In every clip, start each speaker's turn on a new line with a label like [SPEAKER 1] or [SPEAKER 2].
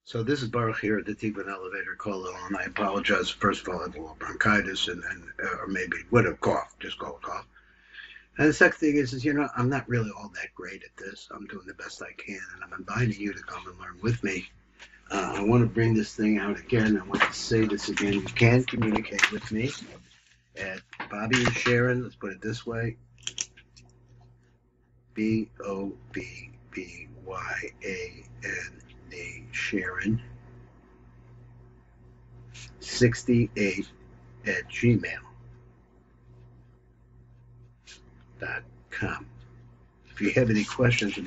[SPEAKER 1] So this is Baruch here at the Tikvan Elevator Colo, and I apologize. First of all, I have a little bronchitis or maybe would have cough, just call it cough. And the second thing is, I'm not really all that great at this. I'm doing the best I can, and I'm inviting you to come and learn with me. I want to bring this thing out again. I want to say this again. You can communicate with me at Bobby and Sharon. Let's put it this way: BOBBYAND Sharon 68 at gmail.com. If you have any questions, I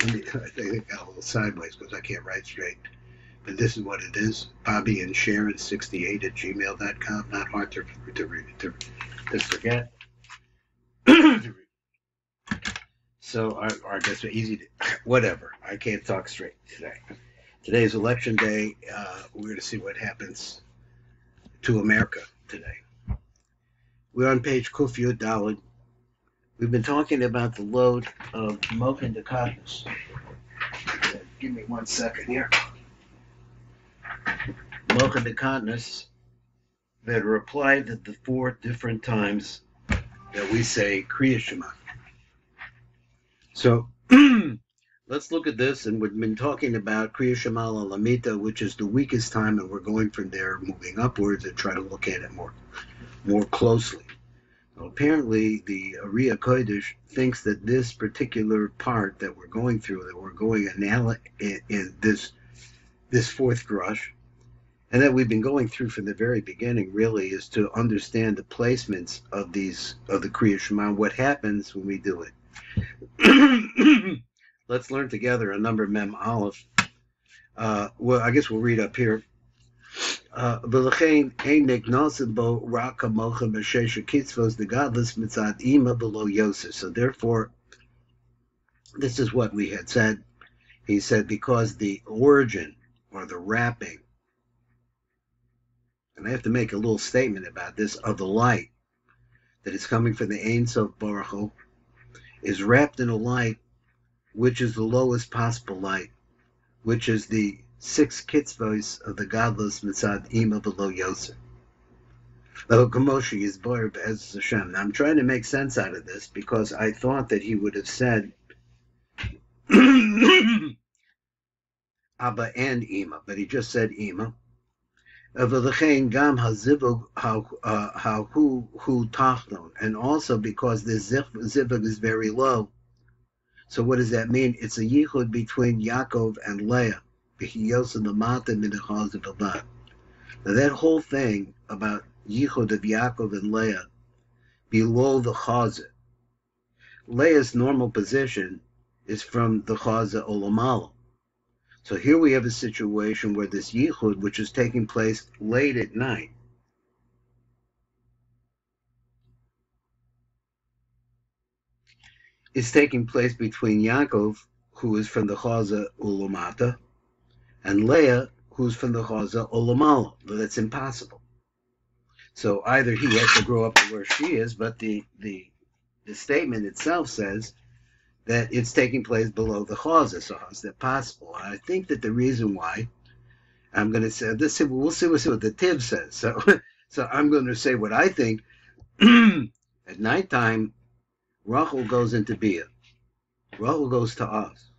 [SPEAKER 1] think it got a little sideways because I can't write straight. But this is what it is: Bobby and Sharon 68 at gmail.com. Not hard to forget. So I guess easy to, whatever. I can't talk straight today. Today is election day. We're going to see what happens to America today. We're on page Kuf Yud Daled. We've been talking about the load of Mochen de Kadmos. Give me 1 second here. Mochen de Kadmos that are applied at the 4 different times that we say Kriya Shema. So let's look at this, and we've been talking about Kriya Shema Lamita, which is the weakest time, and we're going from there, moving upwards, and try to look at it more closely. Well, apparently, the Ariya Kodesh thinks that this particular part that we're going through, that we're going in this fourth drush, and that we've been going through from the very beginning, really, is to understand the placements of the Kriya Shema, what happens when we do it. Let's learn together a number of Mem Aleph. Well, I guess we'll read up here. So therefore, this is what we had said. He said, because the origin or the wrapping, and I have to make a little statement about this, of the light that is coming from the Ein Sof Baruch Hu, is wrapped in a light which is the lowest possible light, which is the 6 kitzvos of the godless mitzad ima below Yosef. Now I'm trying to make sense out of this because I thought that he would have said Abba and Ima, but he just said Ima. And also because the zivug is very low. So what does that mean? It's a yichud between Yaakov and Leah. Now that whole thing about yichud of Yaakov and Leah below the chazah. Leah's normal position is from the chazah olamalo. So here we have a situation where this yichud, which is taking place late at night, is taking place between Yaakov, who is from the Chaza Ulamata, and Leah, who's from the Chaza Ulamala. But that's impossible. So either he has to grow up to where she is, but the statement itself says that it's taking place below the Chaza. So how's that possible? And I think that the reason why, I'm going to say this, we'll see what the Tiv says. So I'm going to say what I think. At nighttime, Rachel goes into Bia. Rachel goes to us.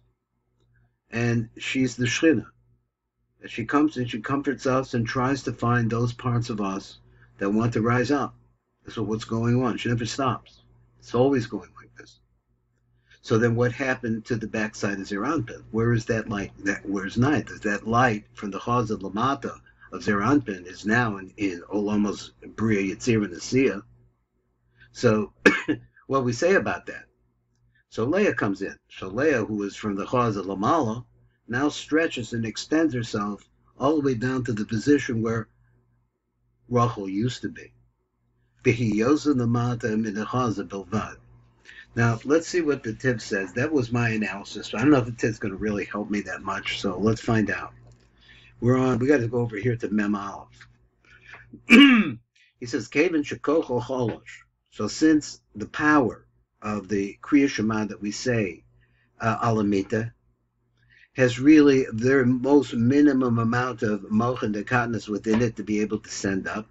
[SPEAKER 1] And she's the Shechina. She comes and she comforts us and tries to find those parts of us that want to rise up. That's what's going on. She never stops. It's always going like this. So then what happened to the backside of Zeranpin? Where is that light? Where's night? That light from the Chazad Lamata of Zeranpin is now in Olamos Bria Yitzir and Asiya. So what we say about that? So Leah comes in. So Leah, who is from the Chazad Lamala, now stretches and extends herself all the way down to the position where Rachel used to be. Now, let's see what the Tiv says. That was my analysis. I don't know if the Tiv's going to really help me that much, so let's find out. We got to go over here to Mem Aleph. He says, Kaven Shekocho Cholosh. So since the power of the Kriya Shema that we say, Alamita, has really their most minimum amount of mochen dekatnas within it to be able to send up.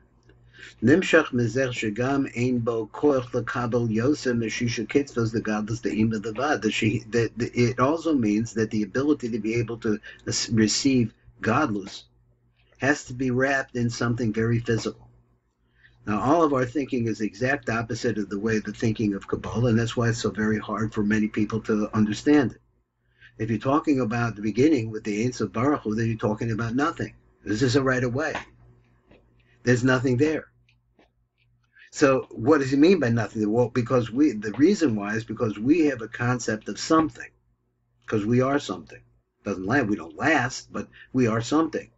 [SPEAKER 1] Nimshach mezech shegam ein bo koach lekabel yosem meshisha kitzvos the godless the ima the vad. That it also means that the ability to be able to receive godless has to be wrapped in something very physical. Now, all of our thinking is the exact opposite of the way the thinking of Kabbalah, and that's why it's so very hard for many people to understand it. If you're talking about the beginning with the Ein Sof Baruch Hu, then you're talking about nothing. This is a right away. There's nothing there. So what does he mean by nothing? Well, because the reason why is because we have a concept of something, because we are something. Doesn't last, we don't last, but we are something.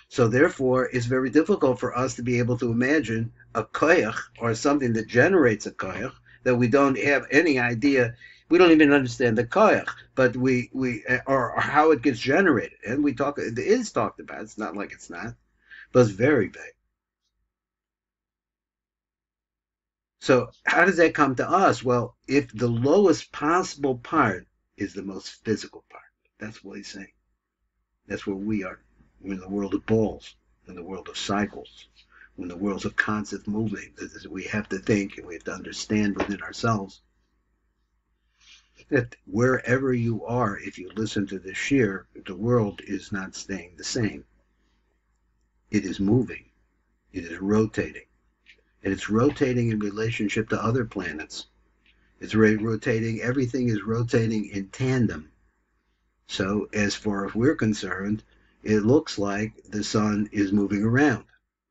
[SPEAKER 1] So therefore, it's very difficult for us to be able to imagine a koyach or something that generates a koyach that we don't have any idea. We don't even understand the koyach, but we or how it gets generated. And it is talked about. It's not like it's not, but it's very vague. So how does that come to us? Well, if the lowest possible part is the most physical part, that's what he's saying. That's where we are. We're in the world of balls, in the world of cycles, in the world of constant moving. We have to think and we have to understand within ourselves that wherever you are, if you listen to the shir, the world is not staying the same. It is moving. It is rotating. And it's rotating in relationship to other planets. It's rotating. Everything is rotating in tandem. So as far as we're concerned, it looks like the sun is moving around,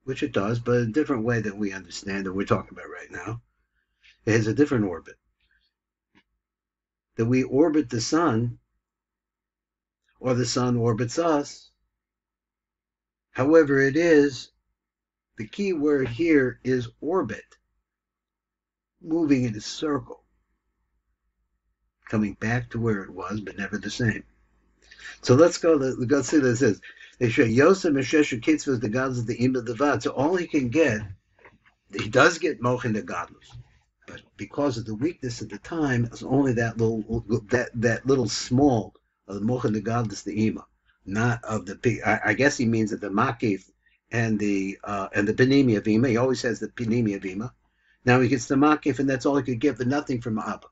[SPEAKER 1] which it does, but in a different way than we understand that we're talking about right now. It has a different orbit. That we orbit the sun, or the sun orbits us. However it is, the key word here is orbit, moving in a circle, coming back to where it was, but never the same. So let's see what this is. They show Yosef Meshesha Kitzvahs the gods of the Im of the Vad. So all he can get, he does get Mochen the godless, but because of the weakness of the time, it's only that little small of the Mochen the godless the Ima, not of the. I guess he means that the Makif and the Panemi of Ima. He always has the Panemi of Ima. Now he gets the Makif, and that's all he could get, but nothing from Abba.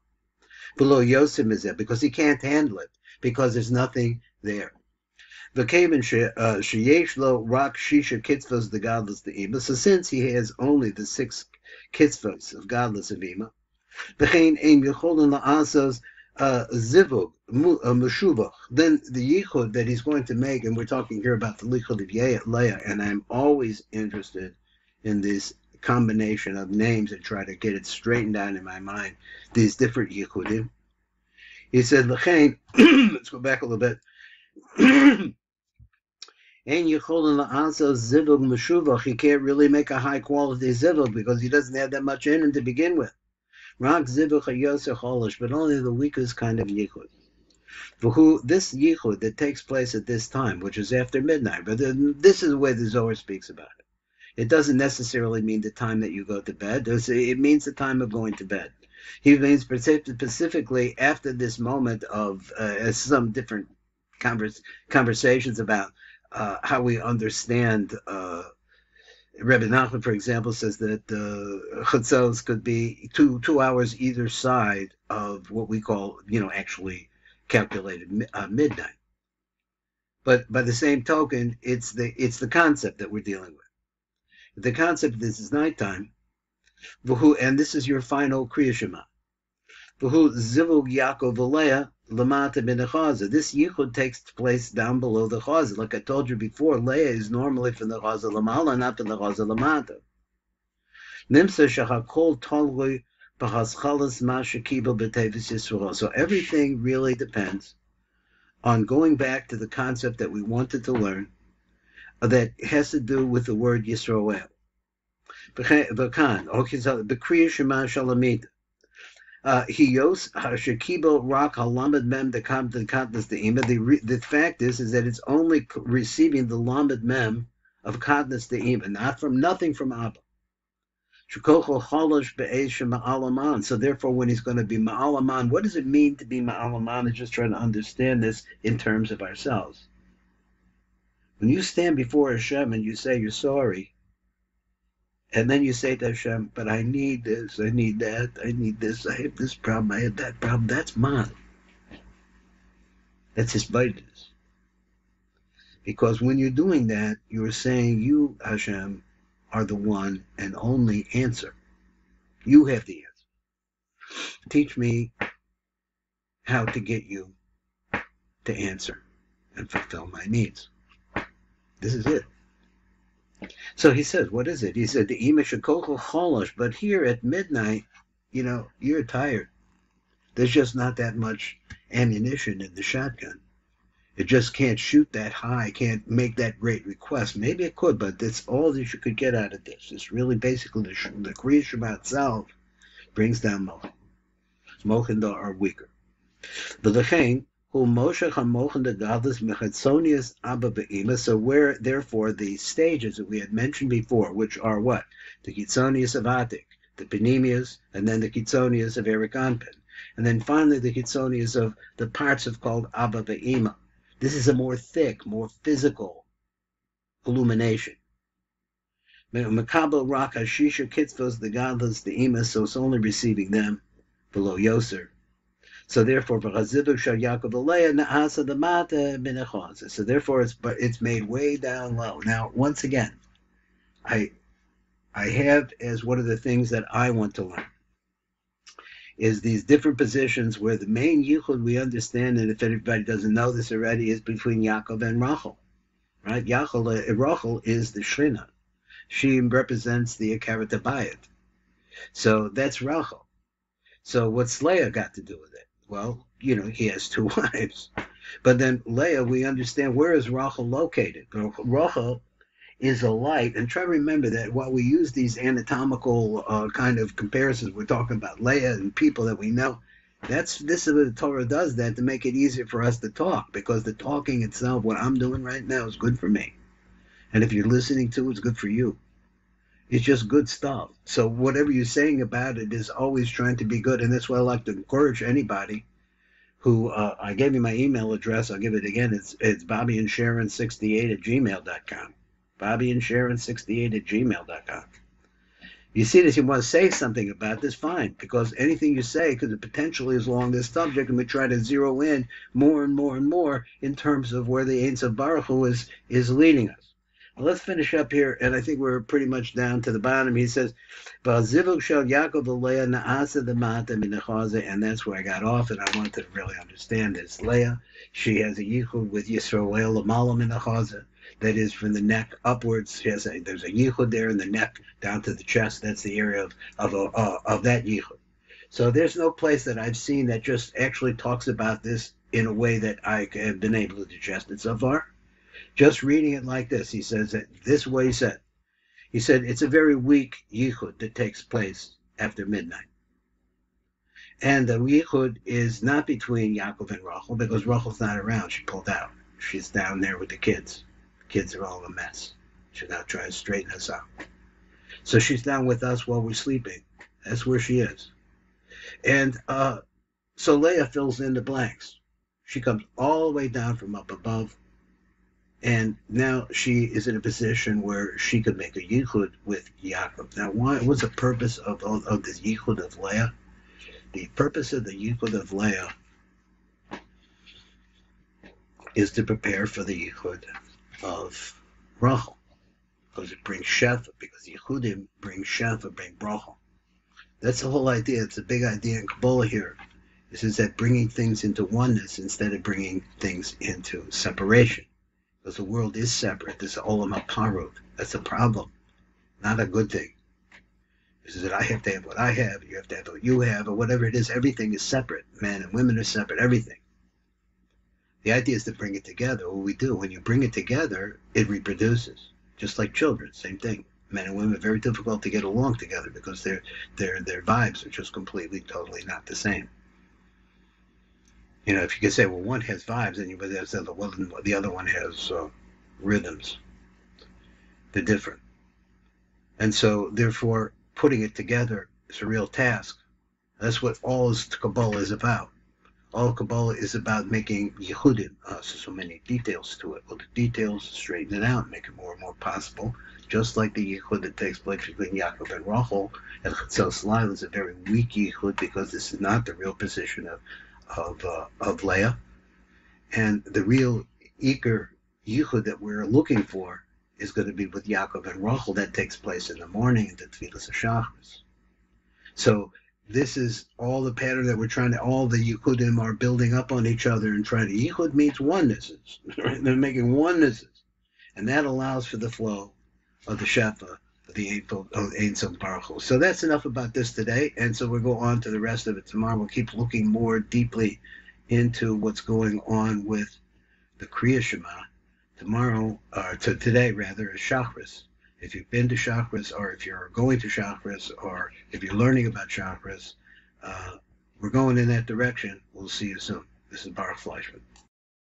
[SPEAKER 1] Below Yosef is there because he can't handle it, because there's nothing there. V'keven sheyesh lo rak shisha kitzvos the godless the ima. So since he has only the 6 kitzvos of godless of ima, v'chein ein yicholin la'asos zivug meshubach. Then the yichud that he's going to make, and we're talking here about the yichud of Leah, and I'm always interested in this combination of names and try to get it straightened out in my mind. These different yichudim. He said, "L'chein." Let's go back a little bit. And Yecholin la'asos zivug meshuvach. He can't really make a high quality zivug because he doesn't have that much in him to begin with. Rak zivug hayoser cholish, but only the weakest kind of yichud. For this yichud that takes place at this time, which is after midnight, but this is the way the Zohar speaks about it. It doesn't necessarily mean the time that you go to bed. It means the time of going to bed. He means specifically after this moment of some different conversations about how we understand. Rebbe Nachman, for example, says that chutzos could be two hours either side of what we call, actually calculated midnight. But by the same token, it's the concept that we're dealing with. The concept this is nighttime, and this is your final Kriya Shema. Zivug Yaakov Leah Lamata bin Chaza. This yichud takes place down below the Chaza. Like I told you before, Leah is normally from the Chaza Lamala, not from the Chaza Lamata. Nimsa Shachakol Tolui B'Chaschalas Mashakibel B'Tevis Yisrael. So everything really depends on going back to the concept that we wanted to learn, that has to do with the word Yisroel. V'kan, okay, so B'Kriya Shema Shalamita. Hiyos Hashakibo Rak Halamed Mem the Katnas the Ima. The fact is that it's only receiving the Lamed Mem of Katnas the Ima, nothing from Abba. So therefore, when he's going to be ma'alaman, what does it mean to be ma'alaman? And just trying to understand this in terms of ourselves. When you stand before Hashem and you say you're sorry, and then you say to Hashem, but I need this, I need that, I need this, I have this problem, I have that problem, that's man. That's his vitus. Because when you're doing that, you're saying you, Hashem, are the one and only answer. You have the answer. Teach me how to get you to answer and fulfill my needs. This is it. So he says, what is it? He said, the imeshakoko cholosh, but here at midnight, you're tired. There's just not that much ammunition in the shotgun. It just can't shoot that high, can't make that great request. Maybe it could, but that's all that you could get out of this. It's really basically the Kriya Shema itself brings down Mochen. Mochen are weaker. But the thing, who Moshe HaMochen the Gadlus Mechatzonius Abba Be'ima, so where, therefore, the stages that we had mentioned before, which are what? The Kitzonius of Atik, the Penemius, and then the Kitzonius of Eric Anpin, and then finally the Kitzonius of the parts of called Abba Be'ima. This is a more thick, more physical illumination. Makabel Rak Hashisha Kitzvos the Gadlus the Ima, so it's only receiving them below Yoser. So therefore, so therefore, it's made way down low. Now, once again, I have as one of the things that I want to learn is these different positions where the main yichud we understand, and if anybody doesn't know this already, is between Yaakov and Rachel, right? Rachel is the Shrina. She represents the Akeret Abayit. So that's Rachel. So what's Leah got to do with it? Well, he has two wives. But then Leah, we understand, where is Rachel located? Rachel is a light. And try to remember that while we use these anatomical kind of comparisons, we're talking about Leah and people that we know. This is what the Torah does, that to make it easier for us to talk, because the talking itself, what I'm doing right now, is good for me. And if you're listening to it, it's good for you. It's just good stuff. So whatever you're saying about it is always trying to be good. And that's why I like to encourage anybody who, I gave you my email address. I'll give it again. It's BobbyandSharon68@gmail.com. BobbyandSharon68@gmail.com. You see this, you want to say something about this, fine. Because anything you say could potentially is along this subject, and we try to zero in more and more and more in terms of where the Ein Sof Baruch Hu is leading us. Well, let's finish up here, and I think we're pretty much down to the bottom. He says, and that's where I got off, and I wanted to really understand this. Leah, she has a yichud with Yisroel L'malam in the chaza, that is from the neck upwards. There's a yichud there in the neck down to the chest. That's the area of that yichud. So there's no place that I've seen that just actually talks about this in a way that I have been able to digest it so far. Just reading it like this, he says that this way he said it's a very weak yichud that takes place after midnight. And the yichud is not between Yaakov and Rachel, because Rachel's not around. She pulled out. She's down there with the kids. The kids are all a mess. She's now trying to straighten us out. So she's down with us while we're sleeping. That's where she is. And so Leah fills in the blanks. She comes all the way down from up above. And now she is in a position where she could make a yichud with Yaakov. Now, what's the purpose of this yichud of Leah? The purpose of the yichud of Leah is to prepare for the yichud of Rachel, because it brings shefa, because yichudim bring shefa, bring bracha. That's the whole idea. It's a big idea in Kabbalah here. This is that bringing things into oneness instead of bringing things into separation. Because the world is separate. This is olam haparud. That's a problem, not a good thing. This is that I have to have what I have, you have to have what you have, or whatever it is. Everything is separate. Men and women are separate, everything. The idea is to bring it together. What we do, when you bring it together, it reproduces. Just like children, same thing. Men and women are very difficult to get along together because their vibes are just completely, totally not the same. If you could say, well, one has vibes and the other one has rhythms. They're different. And so, therefore, putting it together is a real task. That's what all Kabbalah is about. All Kabbalah is about making Yehudim, so many details to it. Well, the details straighten it out, make it more and more possible. Just like the Yehud that takes place between Yaakov and Rachel, and Chatzos Lila is a very weak Yehud because this is not the real position of Leah. And the real Iker Yehud that we're looking for is going to be with Yaakov and Rachel. That takes place in the morning in the Tfilas HaShachris. So this is all the pattern that we're trying to, all the Yehudim are building up on each other and trying to, Yehud means onenesses, right? They're making onenesses. And that allows for the flow of the Shefa, of the Ein Sof Baruch Hu. So that's enough about this today. And so we'll go on to the rest of it tomorrow. We'll keep looking more deeply into what's going on with the Kriya Shema. Tomorrow, today rather, is Shachris. If you've been to Chakras, or if you're going to Chakras, or if you're learning about Chakras, we're going in that direction. We'll see you soon. This is Baruch Fleischman.